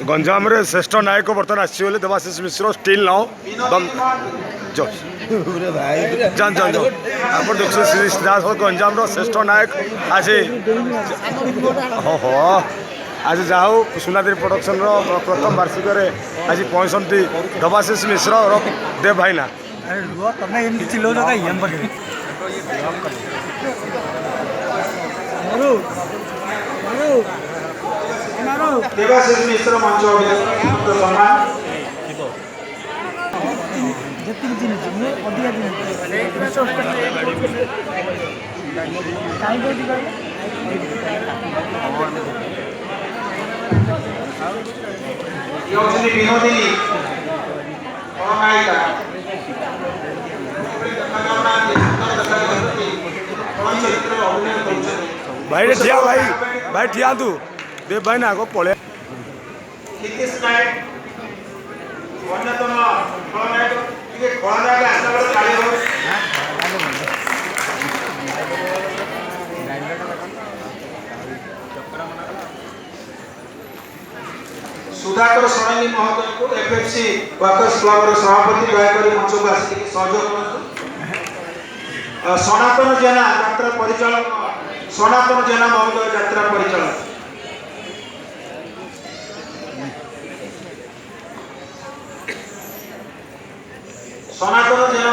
गंजाम रे श्रेष्ठ नायक बर्तमान आसी देवाशीष मिश्र स्टिल नाउ जान जान जान आप देखिए श्री दास गंजाम श्रेष्ठ नायक आज आज जाऊ सुनादेवी प्रोडक्शन प्रथम वार्षिक आज पहुँचती देवाशीष मिश्र और देव भाईना देवाशीष मिश्र मंच सम्मान विनोदिनी नायिका भाई ठिया भाई भाई ठिया तू देव भाई ना पड़े हितेश नायक अन्यतम खलनायक खलनायक आसला बेले ताली हो सुधाकर षडंगी महोदय को एफएफसी वर्कर्स क्लब सभापति दयाकोरी मंच को आसिक सहयोग कर सनातन जेना यात्रा परिचालक सनातन जेना महोदय यात्रा परिचालक सनातन जेना